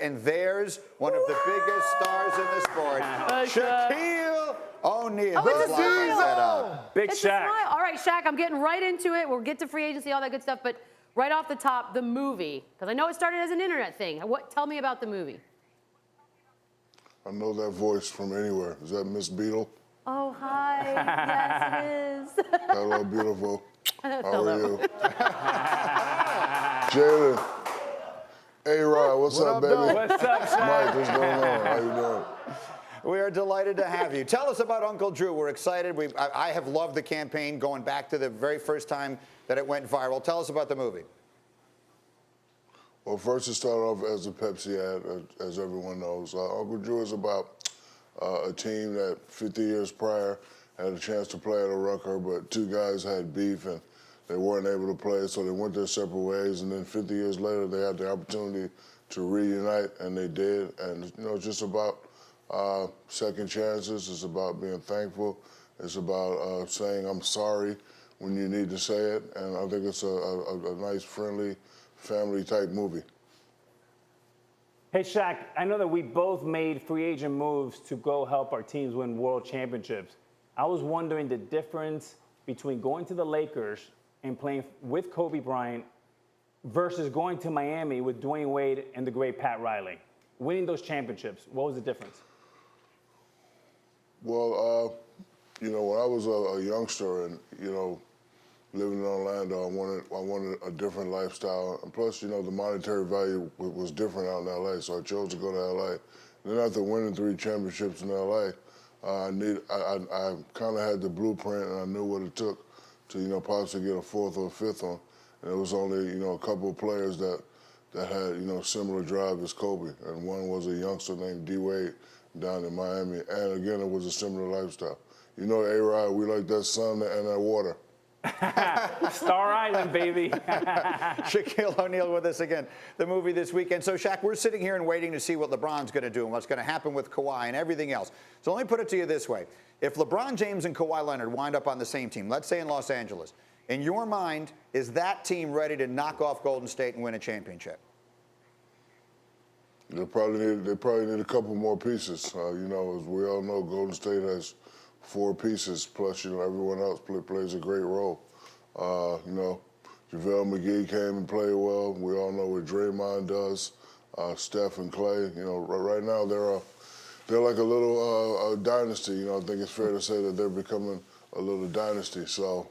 And there's one of the biggest stars in the sport, Shaquille O'Neal. Oh, it's a smile. Big It's Shaq. a smile. All right, Shaq, I'm getting right into it. We'll get to free agency, all that good stuff. But right off the top, the movie, because I know it started as an internet thing. Tell me about the movie. I know that voice from anywhere. Is that Miss Beadle? Oh, hi. Yes, it is. Hello, beautiful. How Hello. are you? Jalen. A-Rod, what's up, baby? What's up, Shaq? Mike, what's going on? How you doing? We are delighted to have you. Tell us about Uncle Drew. We're excited. I have loved the campaign going back to the very first time that it went viral. Tell us about the movie. Well, first it started off as a Pepsi ad, as everyone knows. Uncle Drew is about a team that 50 years prior had a chance to play at a Rucker, but two guys had beef and they weren't able to play, so they went their separate ways. And then 50 years later, they had the opportunity to reunite, and they did. And it's just about second chances. It's about being thankful. It's about saying I'm sorry when you need to say it. And I think it's a nice, friendly, family-type movie. Hey, Shaq, I know that we both made free agent moves to go help our teams win world championships. I was wondering the difference between going to the Lakers and playing with Kobe Bryant versus going to Miami with Dwayne Wade and the great Pat Riley. Winning those championships, what was the difference? Well, when I was a youngster and, living in Orlando, I wanted a different lifestyle. And plus, the monetary value was different out in L.A., so I chose to go to L.A. Then after winning 3 championships in L.A., I kind of had the blueprint and I knew what it took to, possibly get a 4th or a 5th one. And it was only, a couple of players that had, similar drive as Kobe. And one was a youngster named D. Wade down in Miami. And again, it was a similar lifestyle. A-Rod, we like that sun and that water. Star Island, baby. Shaquille O'Neal with us again, the movie this weekend. So, Shaq, we're sitting here and waiting to see what LeBron's going to do and what's going to happen with Kawhi and everything else. So let me put it to you this way. If LeBron James and Kawhi Leonard wind up on the same team, let's say in Los Angeles, in your mind, is that team ready to knock off Golden State and win a championship? They probably need a couple more pieces. As we all know, Golden State has 4 pieces, plus, everyone else plays a great role. JaVale McGee came and played well. We all know what Draymond does. Steph and Clay, right now they're like a little dynasty. I think it's fair to say that they're becoming a little dynasty. So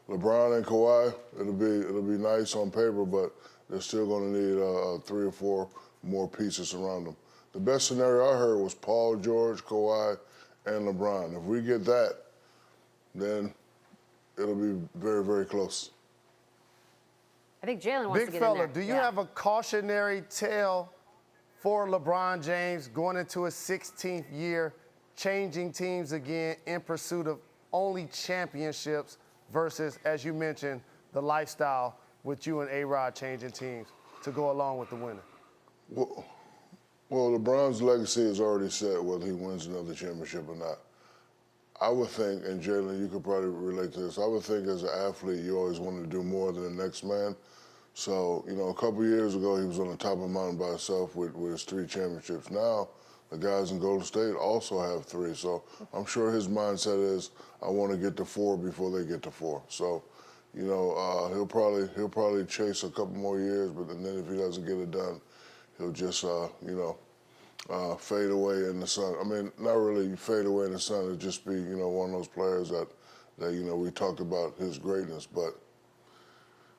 LeBron and Kawhi, it'll be nice on paper, but they're still going to need 3 or 4 more pieces around them. The best scenario I heard was Paul George, Kawhi, and LeBron. If we get that, then it'll be very, very close. I think Jalen wants to Big get in fella, there. do you have a cautionary tale for LeBron James going into his 16th year, changing teams again in pursuit of only championships versus, as you mentioned, the lifestyle with you and A-Rod changing teams to go along with the winner? Well, LeBron's legacy is already set, whether he wins another championship or not. I would think, and Jalen, you could probably relate to this, I would think as an athlete, you always want to do more than the next man. So, a couple years ago, he was on the top of the mountain by himself with his 3 championships. Now, the guys in Golden State also have 3. So I'm sure his mindset is, I want to get to 4 before they get to 4. So, he'll probably chase a couple more years, but then if he doesn't get it done, he'll just, fade away in the sun. I mean, not really fade away in the sun. It'll just be, one of those players that we talked about his greatness. But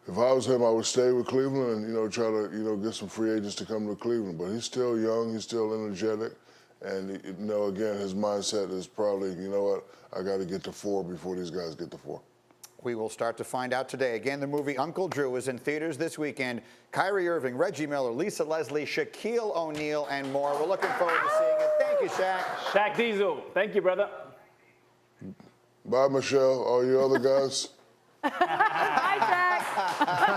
if I was him, I would stay with Cleveland and, try to, get some free agents to come to Cleveland. But he's still young. He's still energetic. And, again, his mindset is probably, I got to get to 4 before these guys get to 4. We will start to find out today. Again, the movie Uncle Drew is in theaters this weekend. Kyrie Irving, Reggie Miller, Lisa Leslie, Shaquille O'Neal, and more. We're looking forward to seeing it. Thank you, Shaq. Shaq Diesel. Thank you, brother. Bye, Michelle. All you other guys. Hi, Shaq.